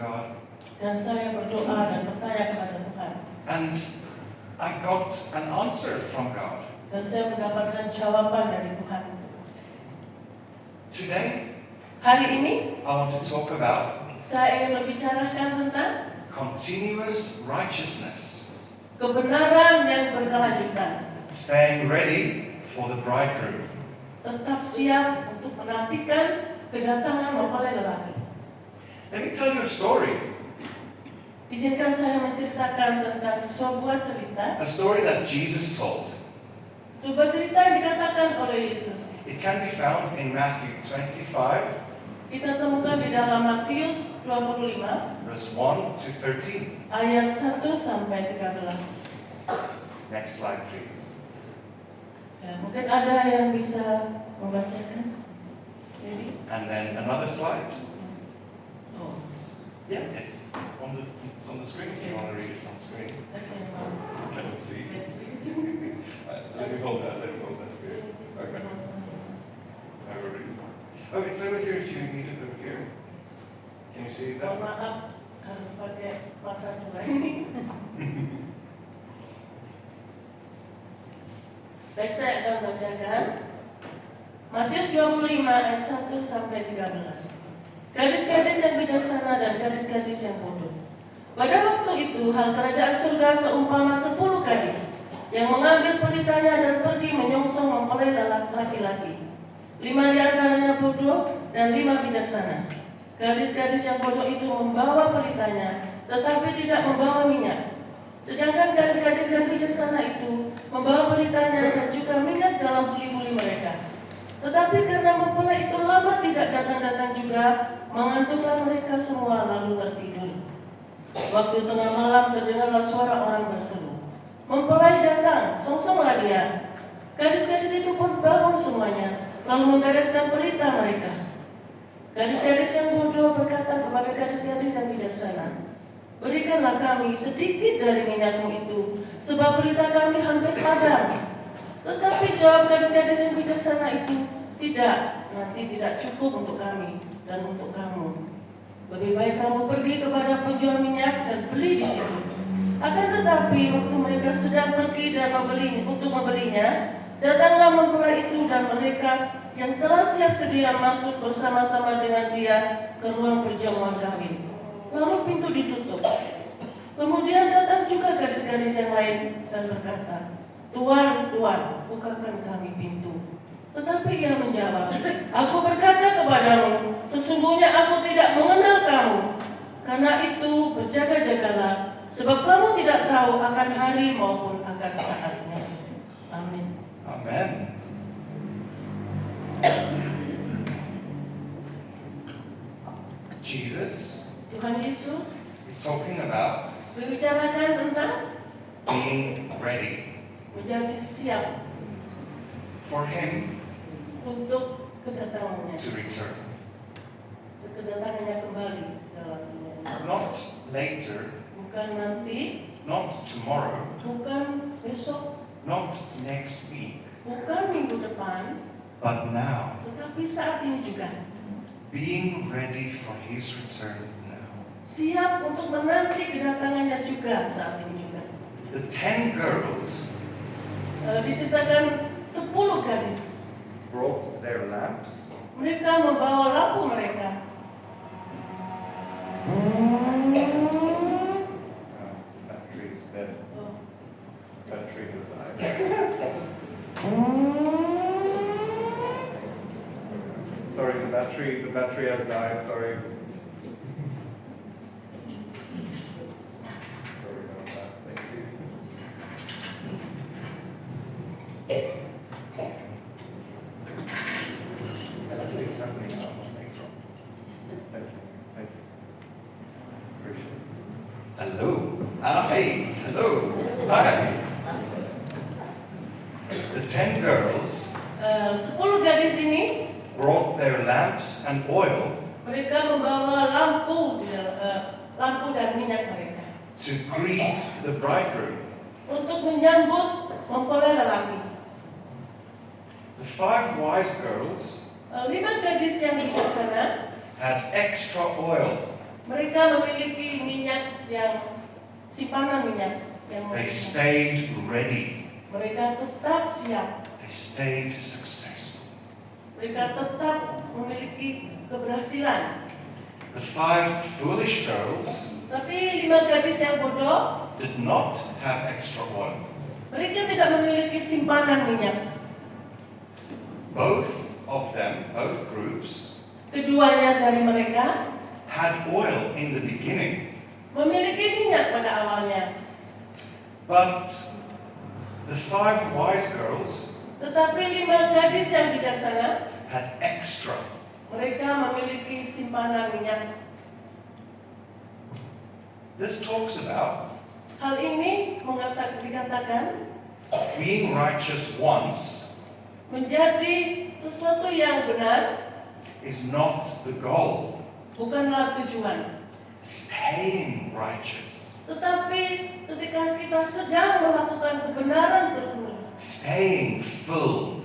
God. Dan saya berdoa dan bertanya kepada Tuhan. And I got an answer from God. Dan saya mendapatkan jawaban dari Tuhan. Today, Hari ini, I want to talk about saya ingin membicarakan tentang continuous righteousness. kebenaran yang berkelanjutan. Staying ready for the bridegroom. Tetap siap untuk menantikan kedatangan mempelai lelaki. Let me tell you a story. Izinkan saya menceritakan tentang sebuah cerita. A story that Jesus told. Sebuah cerita yang dikatakan oleh Yesus. It can be found in Matthew 25, Kita temukan di dalam Matius 25, verse 1 to 13. ayat 1 sampai 13. Next slide, please. Ya, mungkin ada yang bisa membacakan. Jadi, And then another slide. oh, Yeah, it's on the screen if you want to read it on screen. okay, I don't see. let's read. Let me hold that here. Okay. I will read it. Oh, it's over here if you need it over here. Can you see Mohon that? maaf, harus pakai mata dua ini. Baik, saya akan bacakan Matius 25 ayat 1 sampai 13. Gadis-gadis yang bijaksana dan gadis-gadis yang bodoh. Pada waktu itu, hal kerajaan surga seumpama 10 gadis yang mengambil pelitanya dan pergi menyongsong mempelai laki-laki. 5 di antaranya bodoh dan 5 bijaksana. Gadis-gadis yang bodoh itu membawa pelitanya, tetapi tidak membawa minyak. Sedangkan gadis-gadis yang bijaksana itu membawa pelitanya dan juga minyak dalam buli-buli mereka. Tetapi karena mempelai itu lama tidak datang-datang juga, mengantuklah mereka semua lalu tertidur. Waktu tengah malam terdengarlah suara orang berseru, "Mempelai datang, songsonglah dia." Gadis-gadis itu pun bangun semuanya, lalu membereskan pelita mereka. Gadis-gadis yang bodoh berkata kepada gadis-gadis yang bijaksana, "Berikanlah kami sedikit dari minyakmu itu, sebab pelita kami hampir padam." Tetapi jawab gadis-gadis yang bijaksana itu, "Tidak, nanti tidak cukup untuk kami dan untuk kamu. Lebih baik kamu pergi kepada penjual minyak dan beli di situ." Akan tetapi waktu mereka sedang pergi dan membelinya, datanglah mempelai itu dan mereka yang telah siap sedia masuk bersama-sama dengan dia ke ruang perjamuan kawin. Lalu pintu ditutup. Kemudian datang juga gadis-gadis yang lain dan berkata, "Tuan, Tuan, bukakan kami pintu." Tetapi ia menjawab, "Aku berkata kepadamu, sesungguhnya aku tidak mengenal kamu. Karena itu berjaga-jagalah, sebab kamu tidak tahu akan hari maupun akan saatnya." Amin. Amen. Jesus Tuhan Yesus is talking about membicarakan tentang being ready menjadi siap for Him untuk kedatangannya, to return. kedatangannya kembali dalam dunia. Not later, Bukan nanti, not tomorrow, bukan besok, not next week, bukan minggu depan, but now. tetapi saat ini juga. Being ready for His return now. Siap untuk menanti kedatangannya juga saat ini juga. The 10 girls Diceritakan 10 gadis. brought their lamps. Mereka membawa lampu mereka. Battery is dead. Oh. Battery has died. Sorry, the battery has died. Sorry. Sorry about that. Thank you. It's happening now. Thank you. Thank you. Appreciate it. Hello. Hi. Hello. Hi. The 10 girls 10 gadis ini brought their lamps and oil mereka membawa lampu dan minyak mereka to greet the bridegroom. untuk menyambut mempelai lelaki. The 5 wise girls 5 gadis yang bijaksana had extra oil Mereka memiliki minyak yang simpanan minyak yang They mereka. stayed ready. Mereka tetap siap. They stayed successful. Mereka tetap memiliki keberhasilan. The 5 foolish girls Tapi 5 gadis yang bodoh, did not have extra oil. mereka tidak memiliki simpanan minyak. Both of them, both groups, Keduanya dari mereka had oil in the beginning, memiliki minyak pada awalnya. but the 5 wise girls Tetapi 5 gadis yang bijaksana, had extra. mereka memiliki simpanan minyak. This talks about Hal ini dikatakan being righteous once menjadi sesuatu yang benar, is not the goal. bukanlah tujuan. Staying righteous, Tetapi ketika kita sedang melakukan kebenaran tersebut, staying filled,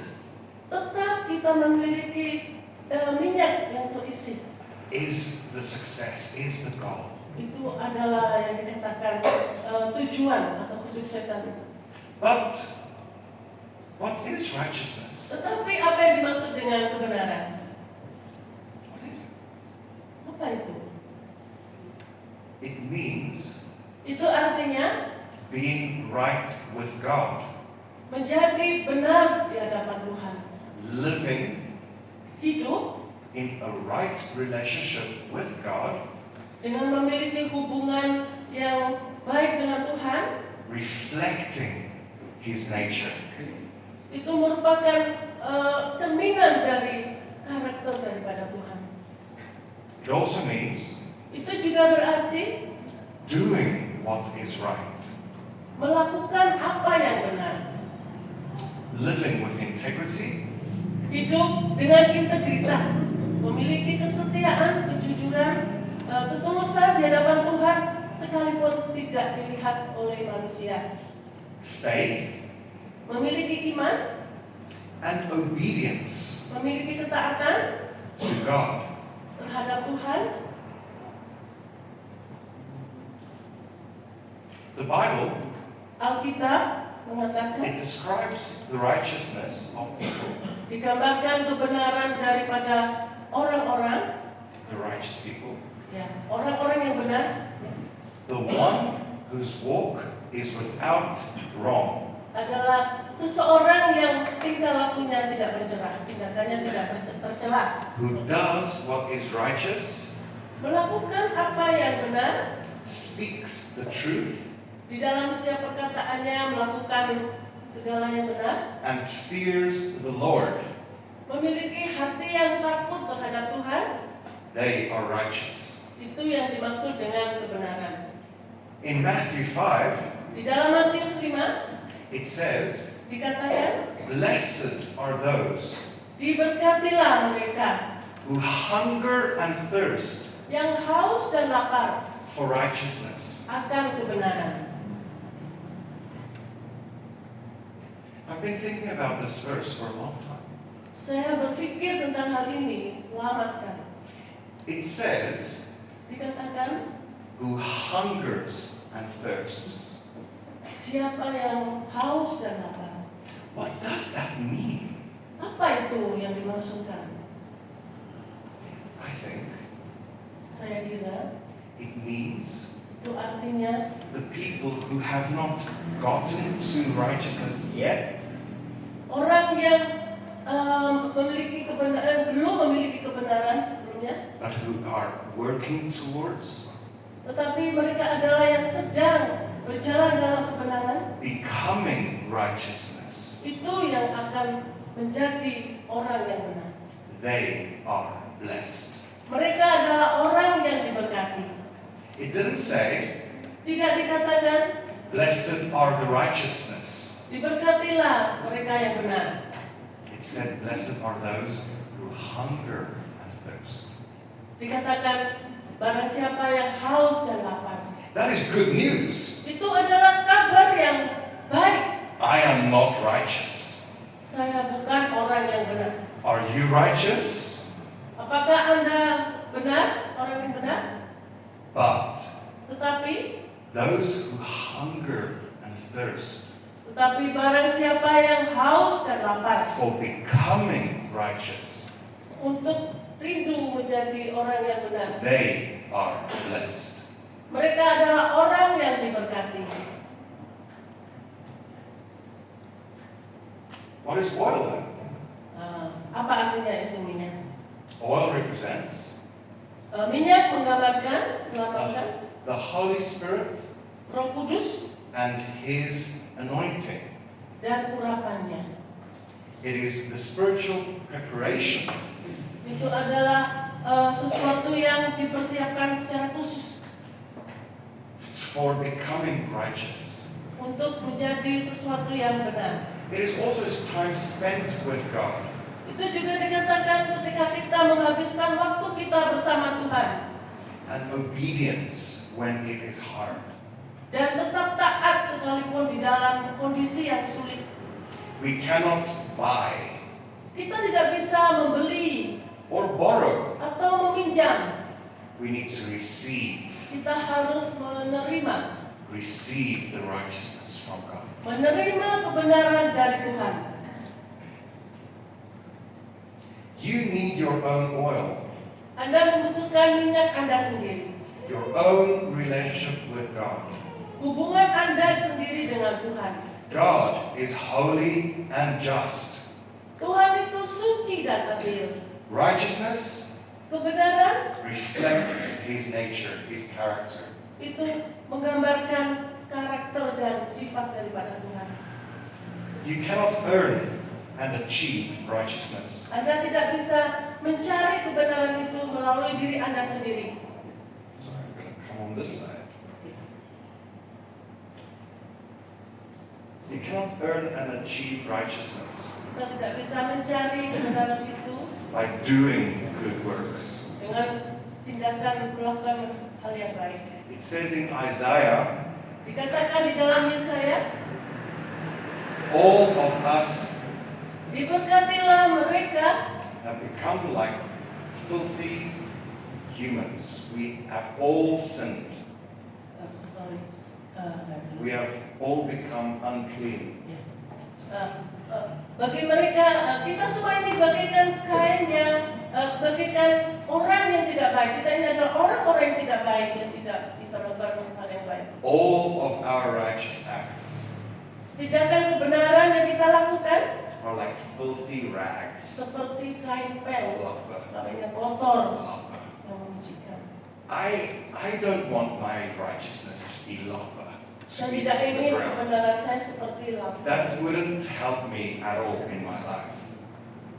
tetap kita memiliki minyak yang terisi. is the success, is the goal. Itu adalah yang dikatakan tujuan atau kesuksesan itu. But what is righteousness? Tetapi apa yang dimaksud dengan kebenaran? What is it? Apa itu? It means Itu artinya being right with God, menjadi benar di hadapan Tuhan. living Hidup in a right relationship with God, dengan memiliki hubungan yang baik dengan Tuhan, reflecting His nature. itu merupakan cerminan dari karakter daripada Tuhan. It also means Itu juga berarti doing what is right, melakukan apa yang benar. living with integrity, Hidup dengan integritas, memiliki kesetiaan, kejujuran, ketulusan di hadapan Tuhan, sekalipun tidak dilihat oleh manusia. faith, Memiliki iman, and obedience memiliki ketaatan to God. terhadap Tuhan. The Bible, Alkitab mengatakan, it describes the righteousness of people, digambarkan kebenaran daripada orang-orang, the righteous people, ya, orang-orang yang benar, the one whose walk is without wrong, adalah seseorang yang tingkah lakunya tidak bercelah, tindakannya tidak tercela, who does what is righteous, melakukan apa yang benar, speaks the truth, di dalam setiap perkataannya melakukan segala yang benar, and fears the Lord. memiliki hati yang takut terhadap Tuhan. They are righteous. Itu yang dimaksud dengan kebenaran. In Matthew 5, Di dalam Matius 5 it says, dikatakan, blessed are those diberkatilah mereka who hunger and thirst yang haus dan lapar for righteousness. akan kebenaran. I've been thinking about this verse for a long time. Saya berpikir tentang hal ini lama sekali. It says, Dikatakan, who hungers and thirsts. siapa yang haus dan lapar. What does that mean? Apa itu yang dimaksudkan? I think Saya kira it means itu artinya the people who have not gotten to righteousness yet, orang yang memiliki kebenaran, belum memiliki kebenaran sebelumnya, but who are working towards tetapi mereka adalah yang sedang berjalan dalam kebenaran. becoming righteousness. Itu yang akan menjadi orang yang benar. They are blessed. Mereka adalah orang yang diberkati. It didn't say, Tidak dikatakan blessed are the righteousness. diberkatilah mereka yang benar. It said, blessed are those who hunger and thirst. Dikatakan barang siapa yang haus dan lapar. That is good news. Itu adalah kabar yang baik. I am not righteous. Saya bukan orang yang benar. Are you righteous? Apakah Anda benar? Orang yang benar? But Tetapi those who hunger and thirst barang siapa yang haus dan lapar for becoming righteous, untuk rindu menjadi orang yang benar, they are blessed. mereka adalah orang yang diberkati. What is oil then? Apa artinya itu minyak? Oil represents Minyak menggambarkan, melambangkan the Holy Spirit Roh Kudus and His anointing. dan urapannya. It is the spiritual preparation Itu adalah sesuatu yang dipersiapkan secara khusus for becoming righteous. untuk menjadi sesuatu yang benar. It is also time spent with God. Itu juga dikatakan ketika kita menghabiskan waktu kita bersama Tuhan And obedience when it is hard. dan tetap taat sekalipun di dalam kondisi yang sulit. We cannot buy Kita tidak bisa membeli or borrow. atau meminjam. We need to receive Kita harus receive the righteousness from God. menerima kebenaran dari Tuhan. You need your own oil, Anda membutuhkan minyak Anda sendiri. your own relationship with God. Hubungan Anda sendiri dengan Tuhan. God is holy and just. Tuhan itu suci dan adil. Righteousness Kebenaran reflects His nature, His character. itu menggambarkan karakter dan sifat daripada Tuhan. You cannot earn and achieve righteousness. Anda tidak bisa mencari kebenaran itu melalui diri Anda sendiri. Sorry, I'm going to come on this side. You cannot earn and achieve righteousness Kita tidak bisa mencari kebenaran itu by doing good works. dengan tindakan melakukan hal yang baik. It says in Isaiah, Dikatakan di dalam Yesaya, all of us diberkatilah mereka have become like filthy humans. We have all sinned. We have all become unclean. Bagi mereka, kita semua ini bagaikan kain yang bagaikan orang yang tidak baik. Kita ini adalah orang-orang yang tidak baik, yang tidak bisa melakukan hal yang baik. All of our righteous acts Tindakan kebenaran yang kita lakukan are like filthy rags. seperti kain pel, Lappa. kain yang kotor, Lappa. yang menyucikan. I don't want my righteousness to be lappa. Saya tidak ingin kebenaran saya seperti lapar. That wouldn't help me at all in my life.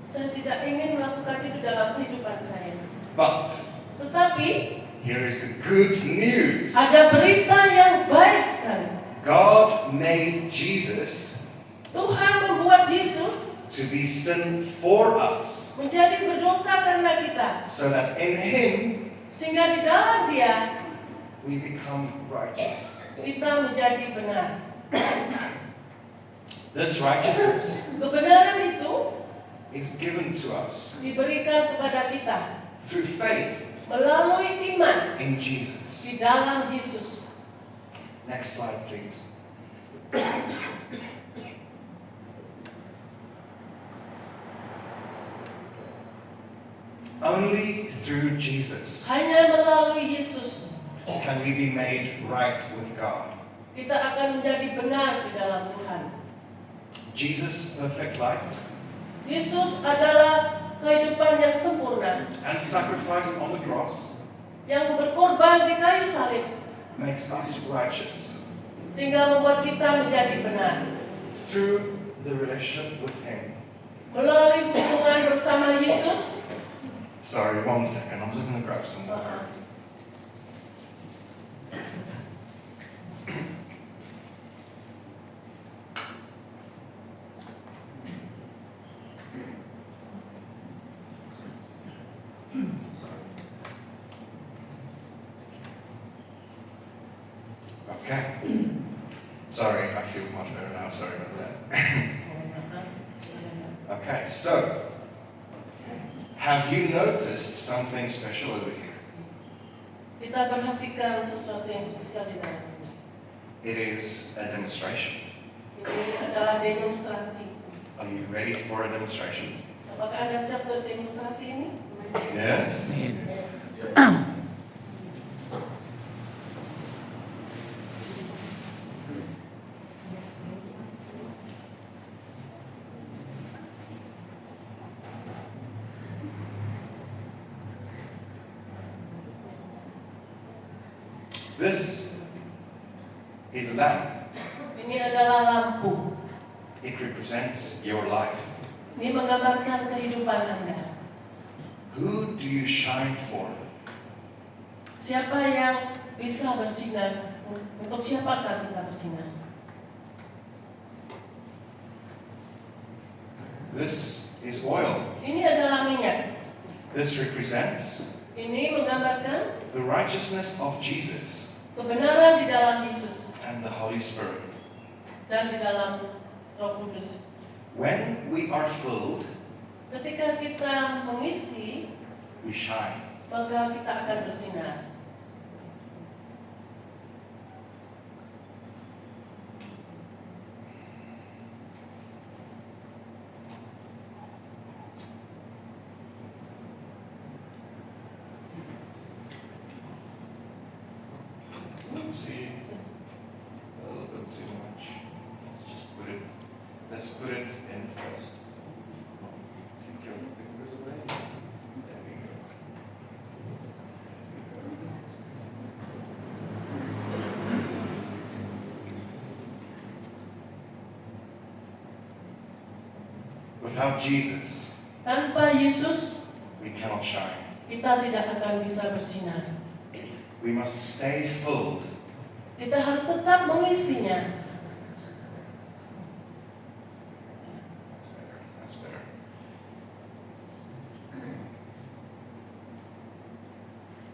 Saya tidak ingin melakukan itu dalam kehidupan saya. But Tetapi here is the good news. ada berita yang baik sekali. God made Jesus Tuhan membuat Yesus to be sin for us, menjadi berdosa karena kita, so that in Him sehingga di dalam Dia we become righteous. kita menjadi benar. This righteousness Kebenaran itu is given to us diberikan kepada kita through faith melalui iman in Jesus. di dalam Yesus. Next slide, please. Only through Jesus Hanya melalui Yesus can we be made right with God. kita akan menjadi benar di dalam Tuhan. Jesus' perfect life Yesus adalah kehidupan yang sempurna, and sacrifice on the cross yang berkorban di kayu salib, makes us righteous sehingga membuat kita menjadi benar. through the relationship with Him. Melalui hubungan bersama Yesus. Sorry, 1 second. I'm just going to grab some water. Okay. Sorry, I feel much better now. Sorry about that. Okay, so have you noticed something special over here? Kita perhatikan sesuatu yang spesial di dalam. It is a demonstration. Ini adalah demonstrasi. Are you ready for a demonstration? Apakah Anda siap untuk demonstrasi ini? Yes. This is a lamp. Ini adalah lampu. It represents your life. Ini menggambarkan kehidupan Anda. Who do you shine for? Siapa yang bisa bersinar? Untuk siapakah kita bersinar? This is oil. Ini adalah minyak. This represents Ini menggambarkan the righteousness of Jesus kebenaran di dalam Yesus and the Holy Spirit. dan di dalam Roh Kudus. When we are filled, Ketika kita mengisi, we shine. maka kita akan bersinar. See, a little bit too much. Let's put it in first. Take your fingers away. There we go. Without Jesus, Tanpa Yesus, we cannot shine. kita tidak akan bisa bersinar. We must stay filled. Kita harus tetap mengisinya. That's better.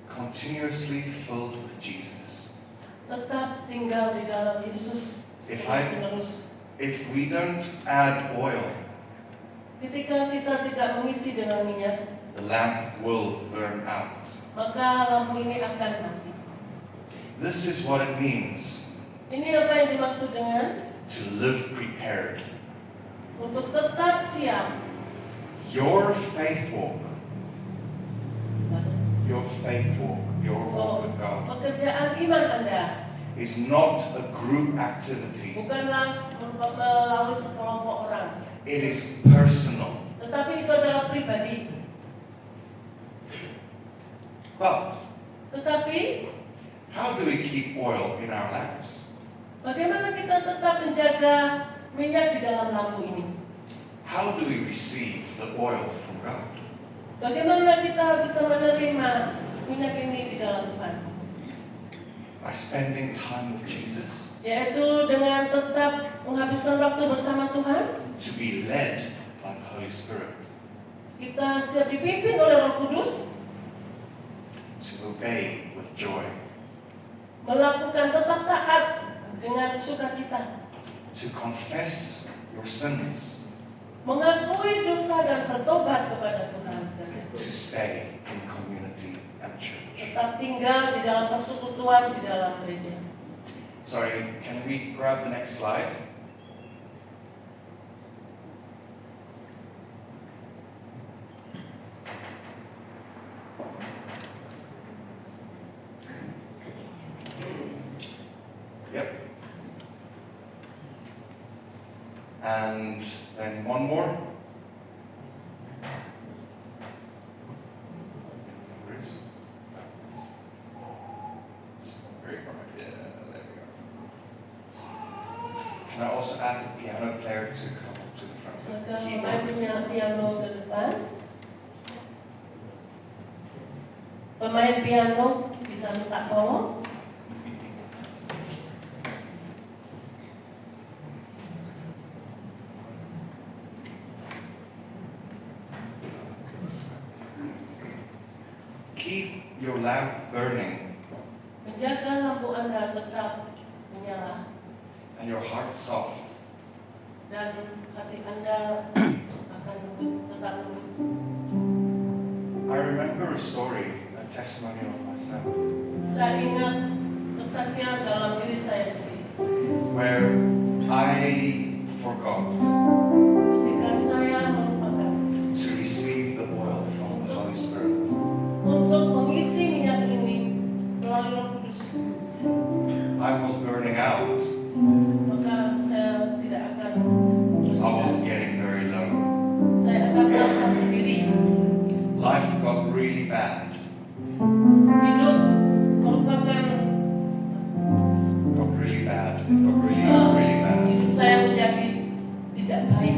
Continuously filled with Jesus. Tetap tinggal di dalam Yesus. Terus. If we don't add oil, Ketika kita tidak mengisi dengan minyak, the lamp will burn out. maka lampu ini akan mati. This is what it means Ini apa yang dimaksud dengan to live prepared. untuk tetap siap. Your faith walk, your walk with God, Pekerjaan iman Anda is not a group activity. bukanlah melalui sekelompok orang, It is personal. tetapi itu adalah pribadi. But Tetapi how do we keep oil in our lamps? bagaimana kita tetap menjaga minyak di dalam lampu ini? How do we receive the oil from God? Bagaimana kita bisa menerima minyak ini di dalam Tuhan? By spending time with Jesus, Yaitu dengan tetap menghabiskan waktu bersama Tuhan. to be led by the Holy Spirit, Kita siap dipimpin oleh Roh Kudus, to obey with joy, melakukan tetap taat dengan sukacita, to confess your sins, mengakui dosa dan bertobat kepada Tuhan, to stay in community and church. tetap tinggal di dalam persekutuan di dalam gereja. Sorry, can we grab the next slide? Yep. And then one more. Where is it? It's very bright. Yeah, there we go. Can I also ask the piano player to come up to the front? Silakan The pemain keyboards. piano ke depan. Pemain piano bisa minta tolong. Keep your lamp burning Menjaga lampu Anda tetap menyala and your heart soft. dan hati Anda akan tetap lembut. I remember a story. A testimony of myself Saya ingat kesaksian dalam diri saya sendiri. where I forgot Ketika saya melupakan to receive the oil from the Holy Spirit. untuk mengisi minyak ini melalui Roh Kudus, I was burning out. maka saya tidak akan I was berusaha. getting very low. Saya akan merasa sendiri. Life got really bad. Hidup merupakan Got really bad. It got really bad. hidup saya menjadi tidak baik.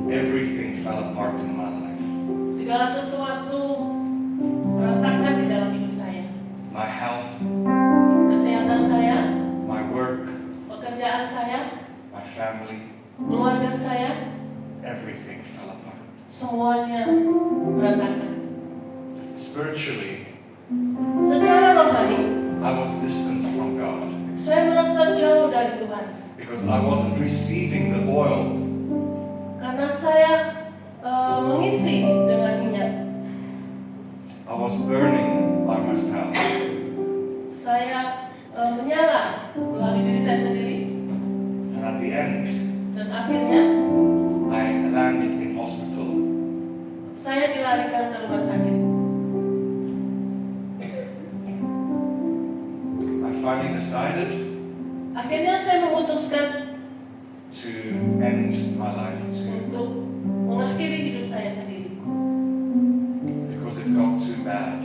Everything fell apart in my life. Segala sesuatu berantakan di dalam hidup saya. My health, Kesehatan saya, my work, pekerjaan saya, my family, keluarga saya, everything fell apart. semuanya berantakan. Spiritually, Secara rohani, I was distant from God saya merasa jauh dari Tuhan. because I wasn't receiving the oil. Karena saya mengisi dengan minyak. I was burning by myself. Saya menyala melalui diri saya sendiri. And at the end, Dan akhirnya I landed in hospital. saya dilarikan ke rumah sakit. I finally decided Akhirnya saya memutuskan to end my life too untuk mengakhiri hidup saya sendiri. because it got too bad.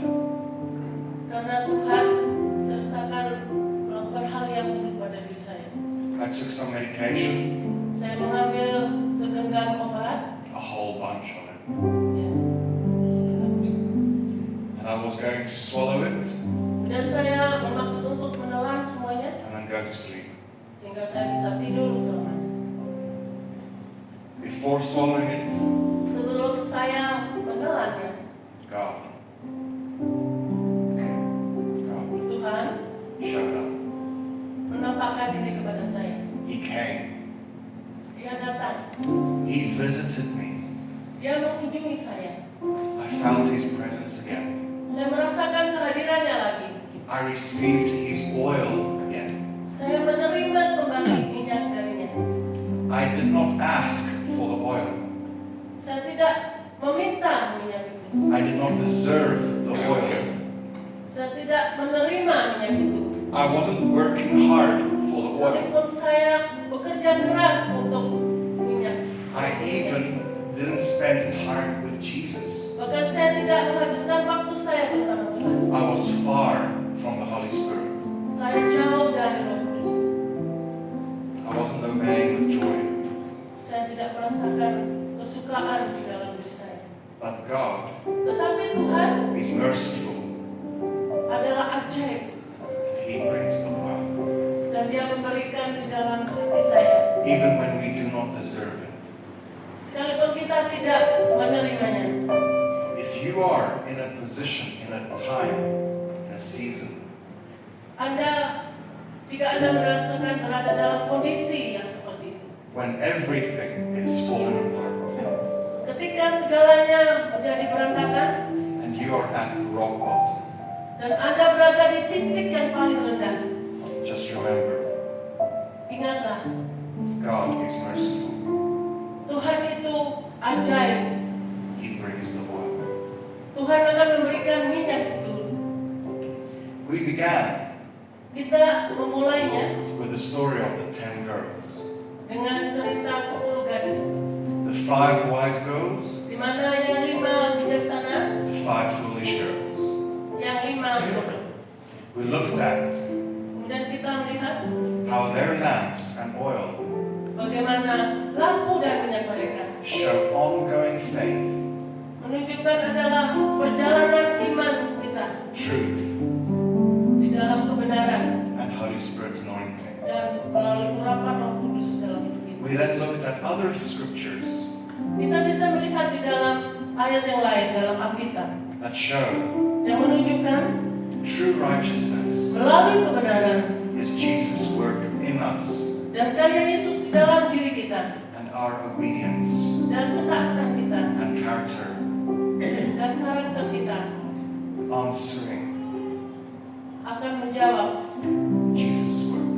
Karena Tuhan saya rasakan melakukan hal yang buruk pada diri saya. I took some medication, Saya mengambil segenggam obat. a whole bunch of it, Ya. and I was going to swallow it Dan saya bermaksud untuk menelan semuanya and then go to sleep. sehingga saya bisa tidur selamanya. Before swallowing it, Sebelum saya menelannya, God Tuhan showed up. menampakkan diri kepada saya. He came. Dia datang, He visited me. dia mengunjungi saya. I found His presence again. Saya merasakan kehadirannya lagi. I received His oil again. Saya menerima kembali minyak darinya. I did not ask for the oil. Saya tidak meminta minyak itu. I did not deserve the oil. Saya tidak menerima minyak itu. I wasn't working hard for the oil. Sekalipun saya bekerja keras untuk minyak. I even didn't spend time with Jesus. Bahkan saya tidak menghabiskan waktu saya bersama Tuhan. I was far from the Holy Spirit. Saya jauh dari Roh Kudus. I wasn't obeying with joy. Saya tidak merasakan kesukaan di dalam diri saya. But God Tetapi Tuhan is merciful. adalah ajaib. He brings the oil. Dan dia memberikan di dalam hati saya. Even when we do not deserve it. Sekalipun kita tidak menerimanya. If you are in a position, in a time, in a season, Jika Anda merasakan berada dalam kondisi yang seperti itu. when everything is falling apart, Ketika segalanya menjadi berantakan. and you are at rock bottom, Dan Anda berada di titik yang paling rendah. just remember, Ingatlah, God is merciful. Tuhan itu ajaib. He brings the oil. Tuhan akan memberikan minyak itu. We began Kita memulainya with the story of the 10 girls. dengan cerita 10 gadis. The 5 wise girls, Di mana yang 5 bijaksana, the 5 foolish girls. yang 5 bodoh. We looked at Kemudian kita melihat how their lamps and oil bagaimana lampu dan minyak mereka show ongoing faith, menunjukkan adalah perjalanan iman kita truth, di dalam kebenaran and Holy Spirit anointing. dan melalui urapan Roh Kudus dalam hidup kita. We then looked at other scriptures Kita bisa melihat di dalam ayat yang lain dalam Alkitab that show yang menunjukkan true righteousness melalui kebenaran is Jesus' work in us dan karya Yesus di dalam diri kita and our obedience dan ketaatan kita and character. dan karakter kita answering akan menjawab Jesus' work.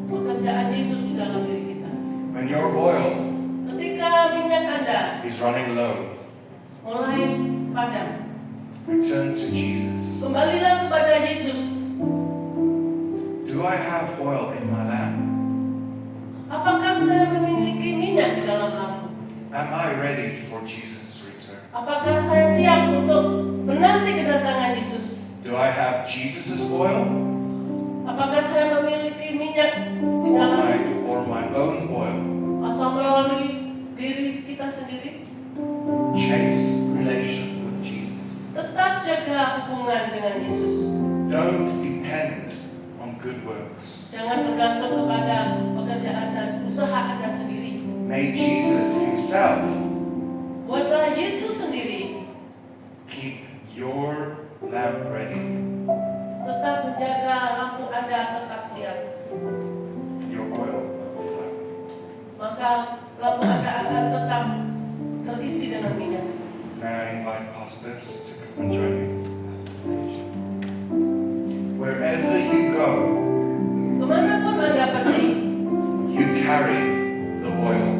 pekerjaan Yesus di dalam diri kita. When your oil Ketika minyak Anda is running low, mulai padam, return to Jesus. kembalilah kepada Yesus. Do I have oil in my lamp? Apakah saya memiliki minyak di dalam lampu? Am I ready for Jesus' return? Apakah saya siap untuk menanti kedatangan Yesus? Do I have Jesus' oil Apakah saya memiliki minyak di dalam Yesus? or my own oil? Atau melalui diri kita sendiri? Chase relation with Jesus. Tetap jaga hubungan dengan Yesus. Don't depend on good works. Jangan bergantung kepada pekerjaan dan usaha Anda sendiri. May Jesus himself Buatlah Yesus sendiri keep your lamp ready, tetap menjaga lampu Anda tetap siap. your oil will flow. Maka lampu Anda akan tetap terisi dengan minyak. May I invite pastors to come and join me at the stage? Wherever you go, Kemanapun Anda pergi, you carry the oil.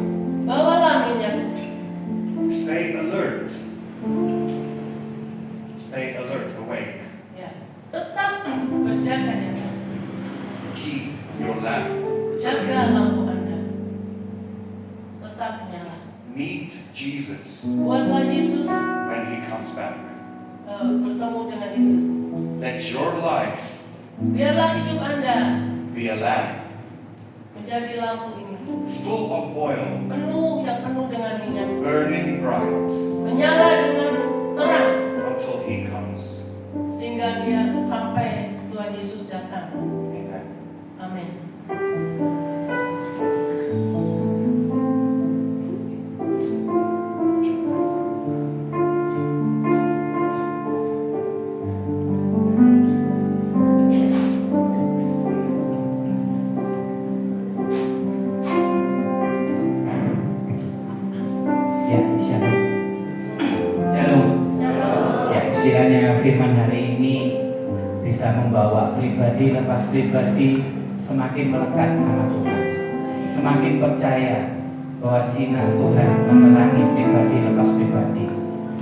bawalah minyak. Stay alert. Stay alert, awake. Ya, tetap berjaga-jaga. Keep your lamp. Jaga lampu Anda. Tetap nyala. Meet Jesus Buatlah Yesus when he comes back. bertemu dengan Yesus. Let your life Biarlah hidup Anda be a lamp menjadi lampu ini. full of oil, Yang penuh dengan minyak. burning bright Menyala dengan terang. until he comes. Sehingga dia sampai Tuhan Yesus datang. Amen. Amin. Ya, shalom. Shalom. Ya, kiranya firman hari ini bisa membawa pribadi lepas pribadi semakin melekat sama Tuhan, semakin percaya bahwa sinar Tuhan menerangi pribadi lepas pribadi.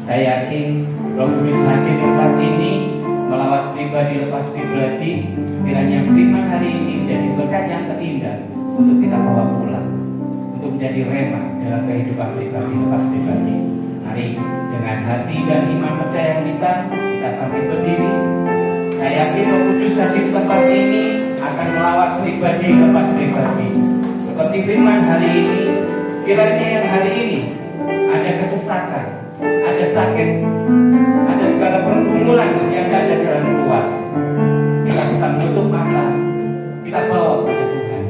Saya yakin Roh Kudus hadir di tempat ini melawat pribadi lepas pribadi. Kiranya firman hari ini menjadi berkat yang terindah untuk kita bawa pulang, untuk menjadi rema dalam kehidupan pribadi lepas pribadi. Mari dengan hati dan iman percaya kita bangkit berdiri. Saya yakin Roh Kudus hadir di tempat ini akan melawat pribadi lepas pribadi. Seperti firman hari ini, kiranya yang hari ini ada kesesakan, ada sakit, ada segala pergumulan yang tidak ada jalan keluar, kita bisa menutup mata, kita bawa kepada Tuhan.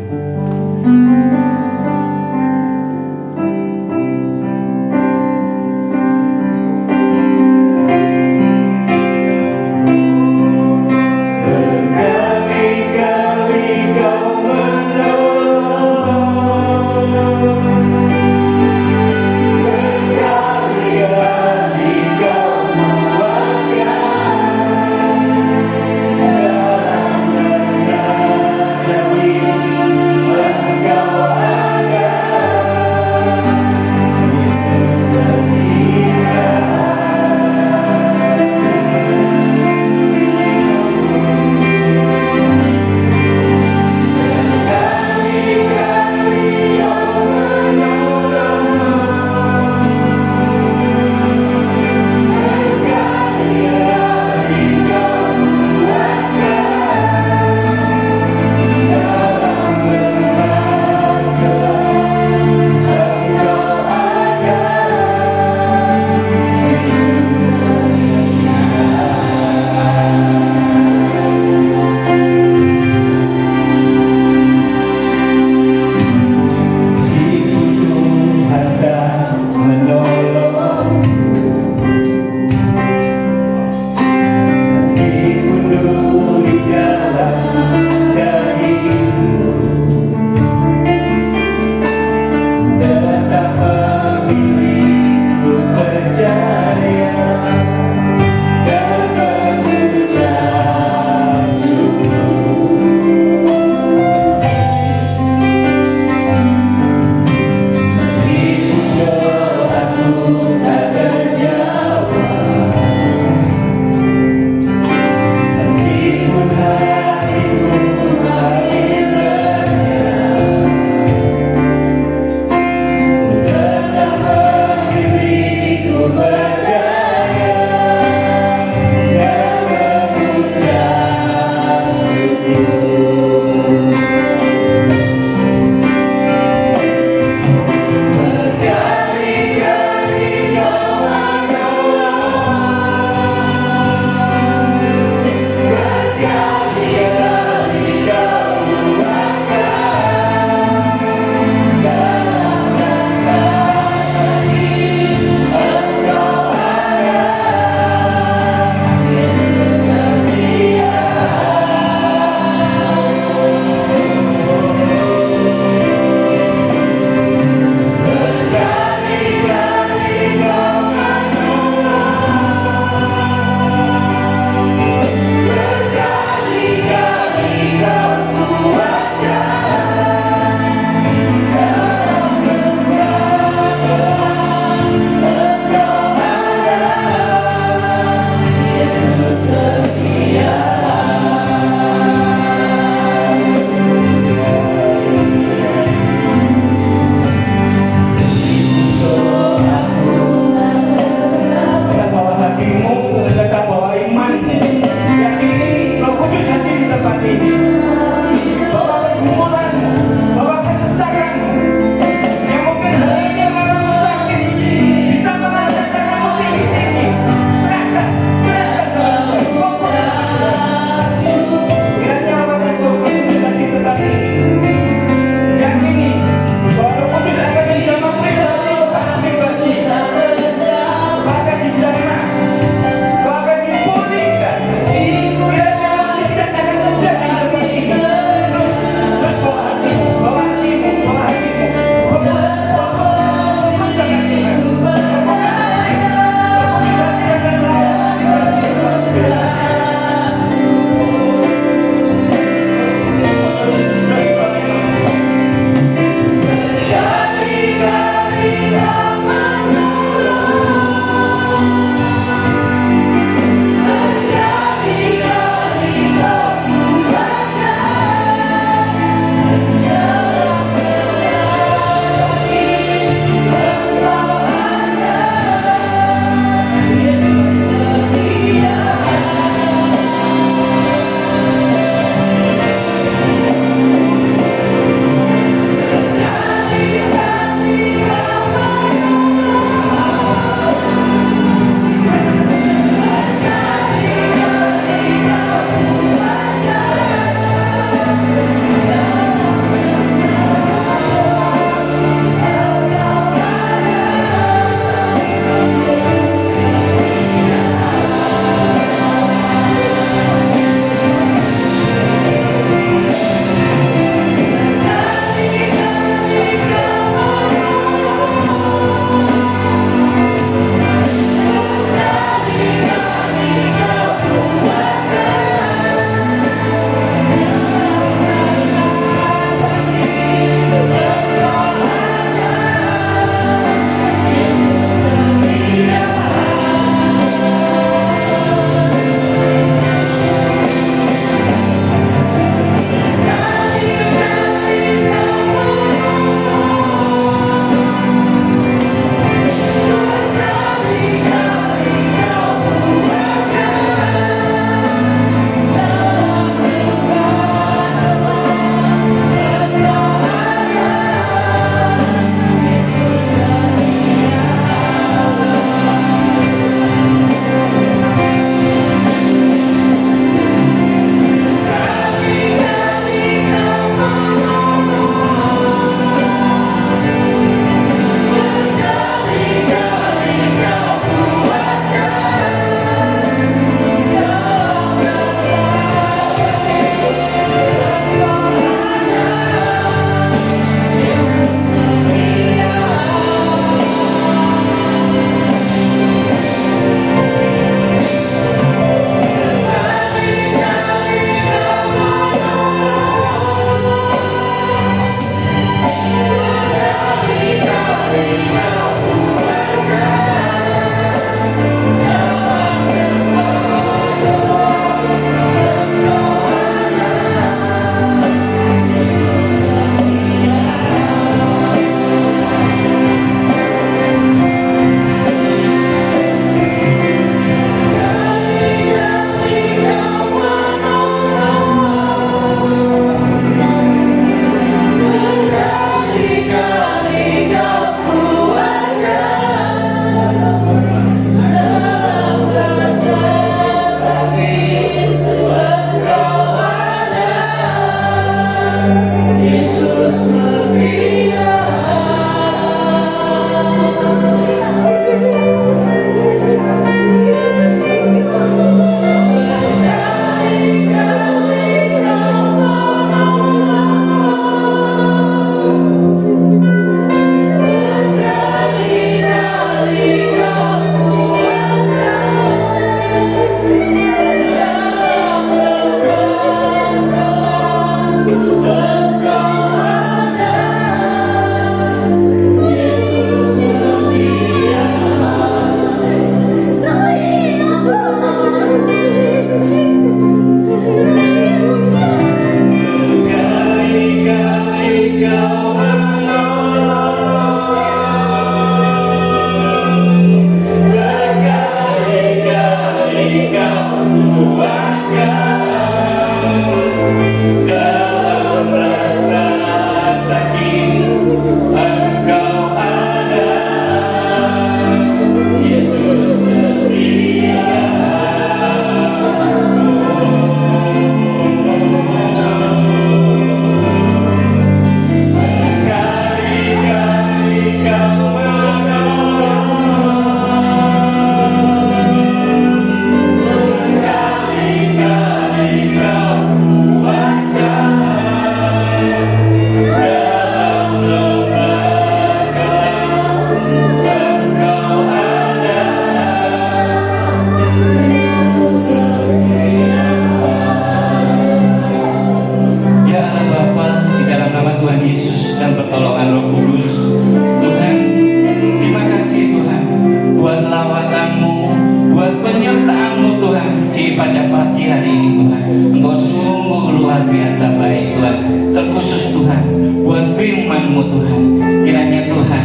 luar biasa baik Tuhan. Terkhusus Tuhan buat firman-Mu Tuhan, kiranya Tuhan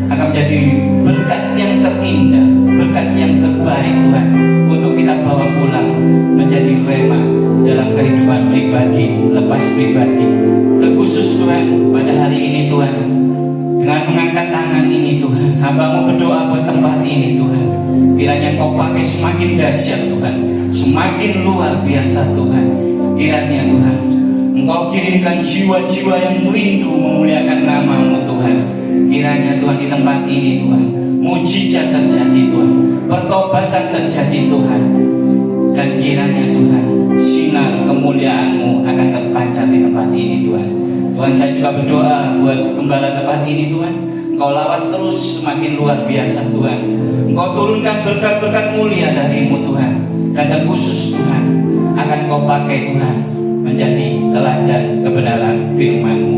akan menjadi berkat yang terindah, berkat yang terbaik Tuhan, untuk kita bawa pulang menjadi rema dalam kehidupan pribadi, lepas pribadi. Terkhusus Tuhan pada hari ini Tuhan, dengan mengangkat tangan ini Tuhan, hamba-Mu berdoa buat tempat ini Tuhan, kiranya Kau pakai semakin dahsyat Tuhan, semakin luar biasa Tuhan. Kiranya Tuhan Engkau kirimkan jiwa-jiwa yang merindu memuliakan nama-Mu Tuhan. Kiranya Tuhan di tempat ini Tuhan, mujizat terjadi Tuhan, pertobatan terjadi Tuhan, dan kiranya Tuhan sinar kemuliaan-Mu akan terpancar di tempat ini Tuhan. Tuhan, saya juga berdoa buat gembala tempat ini Tuhan, Engkau lawat terus semakin luar biasa Tuhan. Engkau turunkan berkat-berkat mulia dari-Mu Tuhan, dan terkhusus Tuhan akan Kau pakai Tuhan menjadi teladan kebenaran firman-Mu.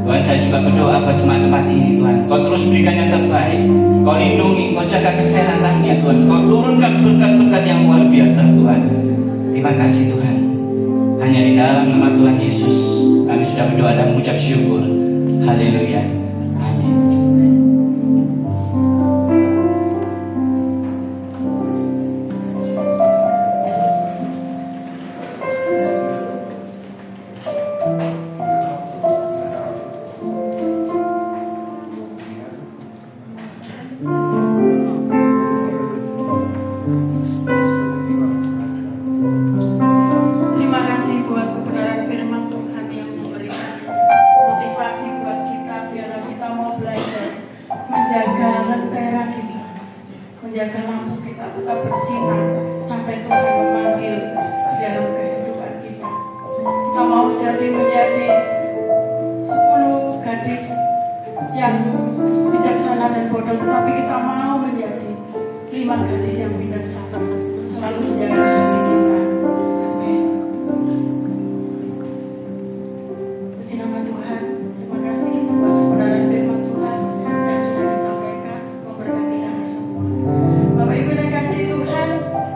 Tuhan, saya juga berdoa buat jemaat tempat ini Tuhan, Kau terus berikan yang terbaik, Kau lindungi, Kau jaga kesehatannya Tuhan, Kau turunkan berkat-berkat yang luar biasa Tuhan. Terima kasih Tuhan. Hanya di dalam nama Tuhan Yesus kami sudah berdoa dan mengucap syukur. Haleluya. Amin. Terima kasih buat kebenaran firman Tuhan yang memberikan motivasi buat kita biar kita mau belajar menjaga lentera kita, menjaga lampu kita tetap bersinar sampai Tuhan memanggil dalam kehidupan kita. Kita mau menjadi 10 gadis yang bijaksana dan bodoh, tetapi kita mau menjadi 5 gadis yang bijaksana, selalu menjaga hati kita. Amin. Puji nama Tuhan. Terima kasih buat kebenaran firman Tuhan yang sudah disampaikan, memberkati kami semua. Bapak Ibu dan kasih Tuhan,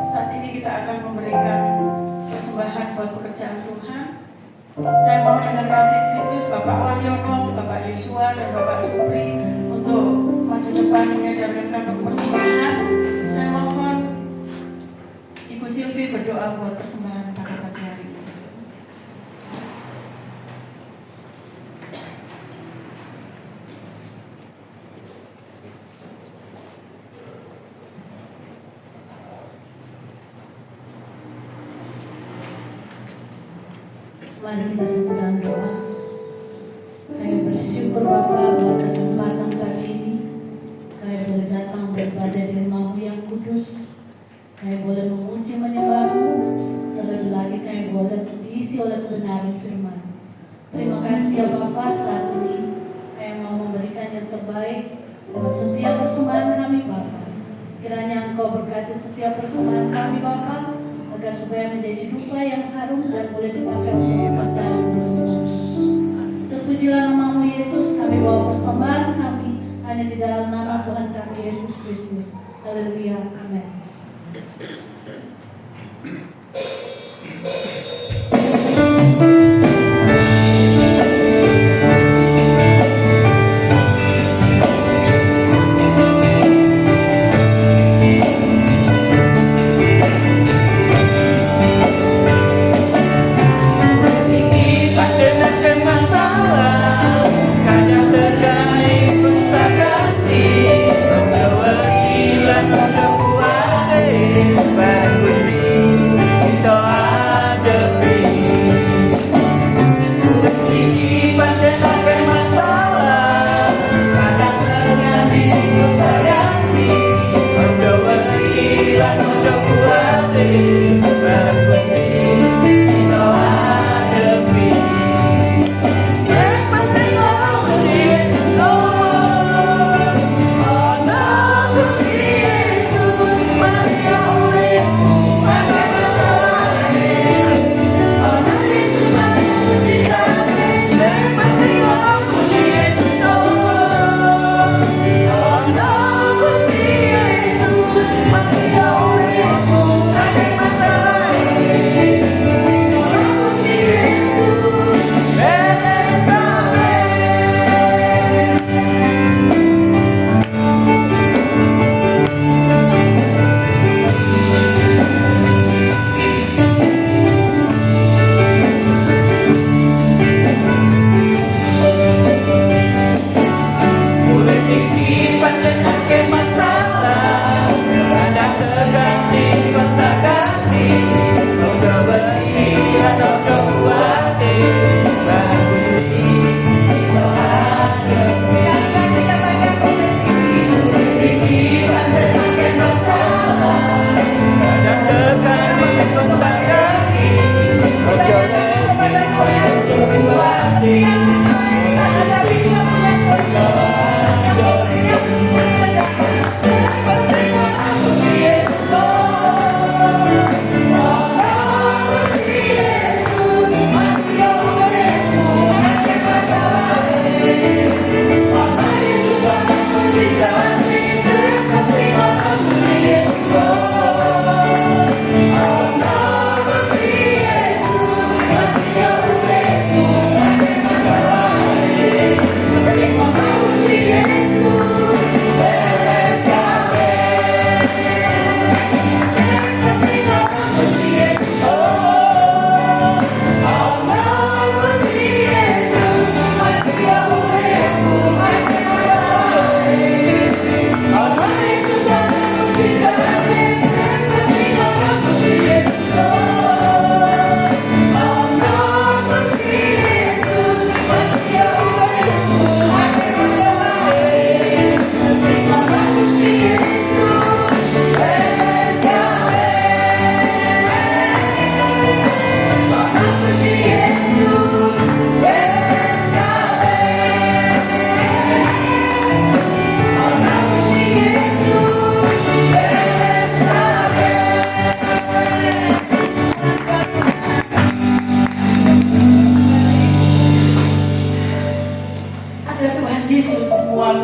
saat ini kita akan memberikan persembahan buat pekerjaan Tuhan. Saya mau dengan kasih Kristus Bapak Wahyono, Bapak Yosua, dan Bapak Supri untuk maju depan mengajarkan kami persembahan. Saya mohon Ibu Silvi berdoa buat persembahan pada pagi hari ini. Mari kita sambutkan doa. Kami bersyukur Bapa buat kesempatan pagi ini. Kami boleh datang beribadah di rumah-Mu yang kudus. Kami boleh memuji menyembah-Mu. Terlebih lagi kami boleh diisi oleh kebenaran firman. Terima kasih ya Bapa, saat ini kami mau memberikan yang terbaik lewat setiap persembahan kami Bapa. Kiranya Engkau berkati setiap persembahan kami Bapa, agar supaya menjadi dupa yang harum dan boleh dipakai untuk kepercayaan Yesus. Terpujilah nama-Mu Yesus, kami bawa persembahan kami hanya di dalam nama Tuhan kami Yesus Kristus. Haleluya, amin. Bye.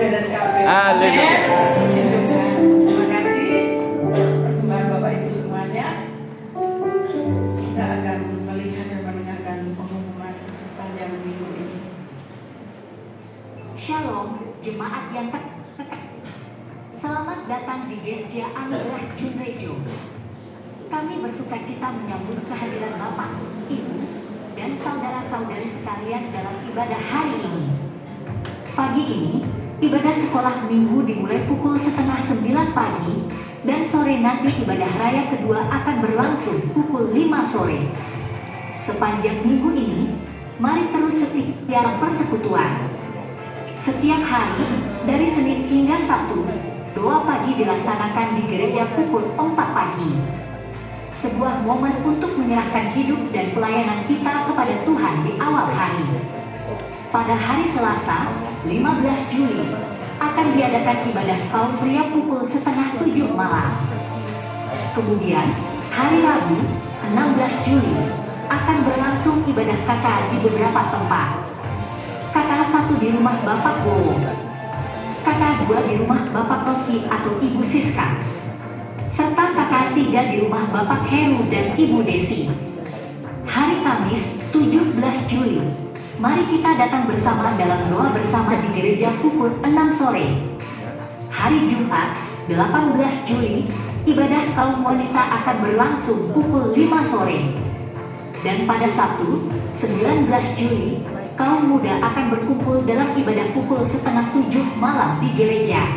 beres kabeh. Haleluya. Puji Tuhan. Terima kasih persembahan Bapak Ibu semuanya. Kita akan melihat dan mendengarkan pengumuman sepanjang minggu ini. Shalom, jemaat yang selamat datang di Gesja Anugerah Junrejo. Kami bersuka cita menyambut kehadiran Bapak, Ibu, dan saudara-saudari sekalian dalam ibadah hari ini. Pagi ini, ibadah sekolah minggu dimulai pukul 8:30 pagi, dan sore nanti ibadah raya kedua akan berlangsung pukul 5 sore. Sepanjang minggu ini, mari terus setia persekutuan. Setiap hari, dari Senin hingga Sabtu, doa pagi dilaksanakan di gereja pukul 4 pagi. Sebuah momen untuk menyerahkan hidup dan pelayanan kita kepada Tuhan di awal hari. Pada hari Selasa, 15 Juli, akan diadakan ibadah kaum pria pukul 6:30 malam. Kemudian, hari Rabu, 16 Juli, akan berlangsung ibadah KK di beberapa tempat. KK 1 di rumah Bapak Bowo, KK 2 di rumah Bapak Rocky atau Ibu Siska, serta KK 3 di rumah Bapak Heru dan Ibu Desi. Hari Kamis, 17 Juli, mari kita datang bersama dalam doa bersama di gereja pukul 6 sore. Hari Jumat, 18 Juli, ibadah kaum wanita akan berlangsung pukul 5 sore. Dan pada Sabtu, 19 Juli, kaum muda akan berkumpul dalam ibadah pukul 6:30 malam di gereja.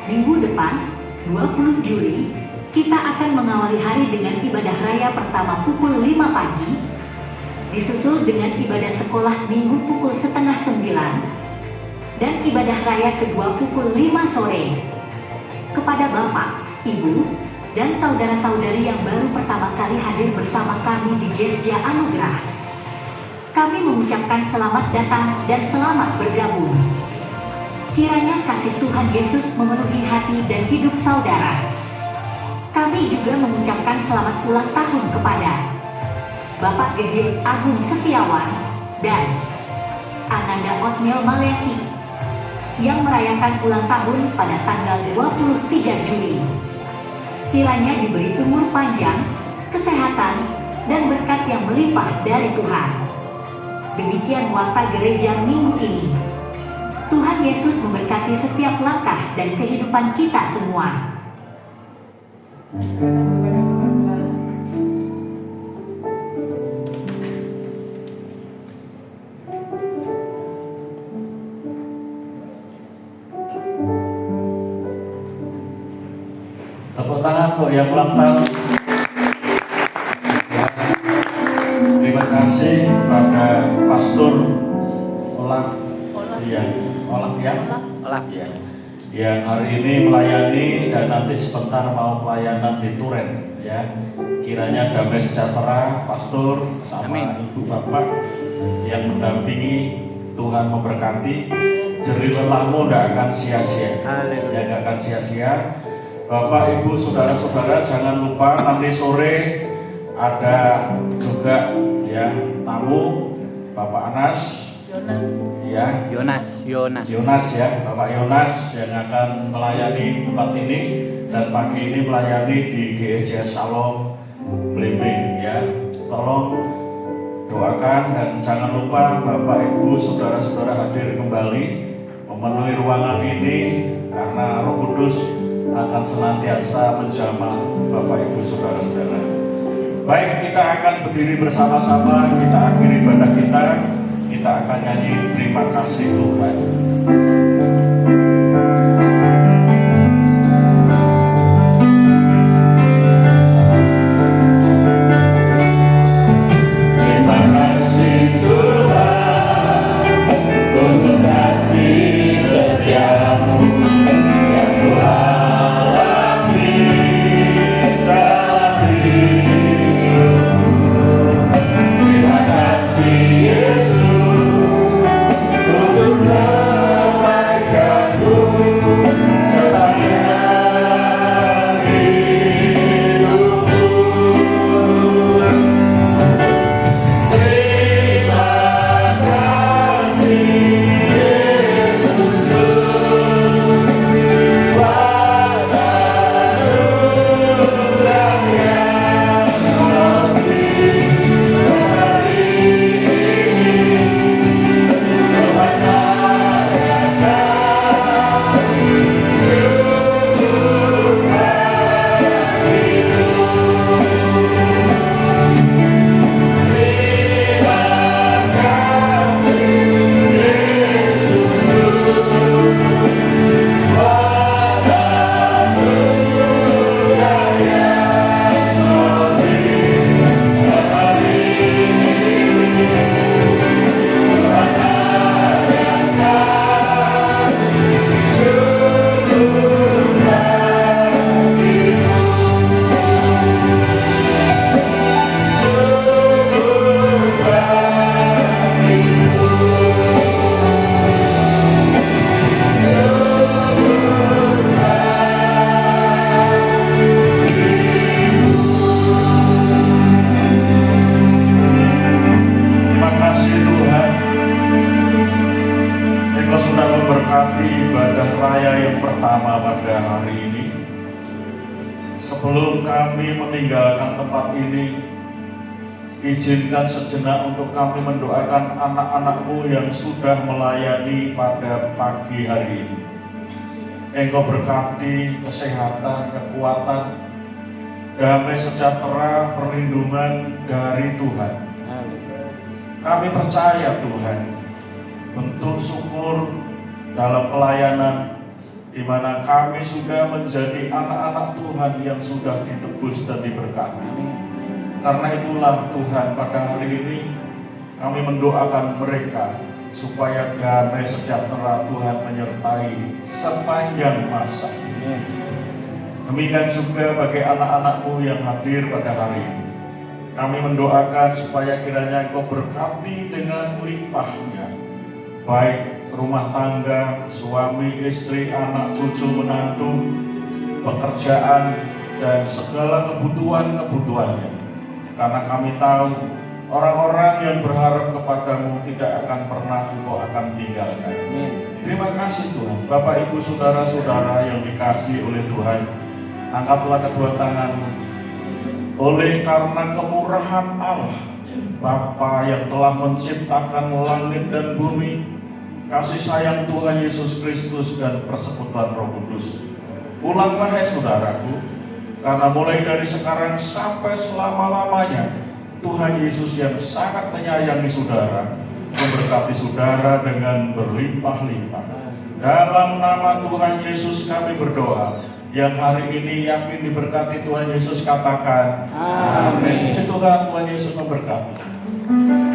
Minggu depan, 20 Juli, kita akan mengawali hari dengan ibadah raya pertama pukul 5 pagi, disusul dengan ibadah sekolah minggu pukul 8:30, dan ibadah raya kedua pukul 5 sore. Kepada Bapak, Ibu, dan saudara-saudari yang baru pertama kali hadir bersama kami di Gesja Anugerah, kami mengucapkan selamat datang dan selamat bergabung. Kiranya kasih Tuhan Yesus memenuhi hati dan hidup saudara. Kami juga mengucapkan selamat ulang tahun kepada Bapak Gede Agung Setiawan dan Ananda Otniel Malayaki yang merayakan ulang tahun pada tanggal 23 Juli. Kiranya diberi umur panjang, kesehatan, dan berkat yang melimpah dari Tuhan. Demikian warta gereja minggu ini. Tuhan Yesus memberkati setiap langkah dan kehidupan kita semua. Sekarang kepada Bapak. Tepuk tangan untuk yang ulang tahun. Terima kasih kepada Pastor Olaf ya, yang hari ini melayani dan nanti sebentar mau pelayanan di Turen ya. Kiranya damai sejahtera Pastor sama Ibu Bapak yang mendampingi, Tuhan memberkati. Jerih lelahmu tidak akan sia-sia, ya tidak akan sia-sia. Bapak, Ibu, saudara-saudara, jangan lupa nanti sore ada juga ya tamu Bapak Anas, ya Yonas ya, Bapak Yonas yang akan melayani tempat ini dan pagi ini melayani di GSJ Shalom Blimbing ya. Tolong doakan dan jangan lupa Bapak Ibu saudara-saudara hadir kembali memenuhi ruangan ini karena Roh Kudus akan senantiasa menjamah Bapak Ibu saudara-saudara. Baik, kita akan berdiri bersama-sama, kita akhiri ibadah kita akan nyanyi terima kasih Tuhan. Terima kasih Tuhan untuk kasih setiamu yang Tuhan terima kasih memberkati ibadah raya yang pertama pada hari ini. Sebelum kami meninggalkan tempat ini, izinkan sejenak untuk kami mendoakan anak-anak-Mu yang sudah melayani pada pagi hari ini. Engkau berkati kesehatan, kekuatan, damai sejahtera, perlindungan dari Tuhan. Kami percaya Tuhan, bentuk syukur dalam pelayanan di mana kami sudah menjadi anak-anak Tuhan yang sudah ditebus dan diberkati. Karena itulah Tuhan, pada hari ini kami mendoakan mereka supaya damai sejahtera Tuhan menyertai sepanjang masa. Demikian juga bagi anak-anak-Mu yang hadir pada hari ini. Kami mendoakan supaya kiranya Engkau berkati dengan limpahnya, baik rumah tangga, suami, istri, anak, cucu, menantu, pekerjaan, dan segala kebutuhan-kebutuhannya. Karena kami tahu orang-orang yang berharap kepadamu tidak akan pernah Engkau akan tinggalkan. Terima kasih Tuhan. Bapak, Ibu, Saudara-saudara yang dikasihi oleh Tuhan, angkatlah kedua tanganmu. Oleh karena kemurahan Allah, Bapa yang telah menciptakan langit dan bumi, kasih sayang Tuhan Yesus Kristus dan persekutuan Roh Kudus, pulanglah hai saudaraku, karena mulai dari sekarang sampai selama-lamanya Tuhan Yesus yang sangat menyayangi saudara memberkati saudara dengan berlimpah-limpah. Dalam nama Tuhan Yesus kami berdoa. Yang hari ini yakin diberkati Tuhan Yesus, katakan amin. Puji Tuhan, Tuhan Yesus memberkati.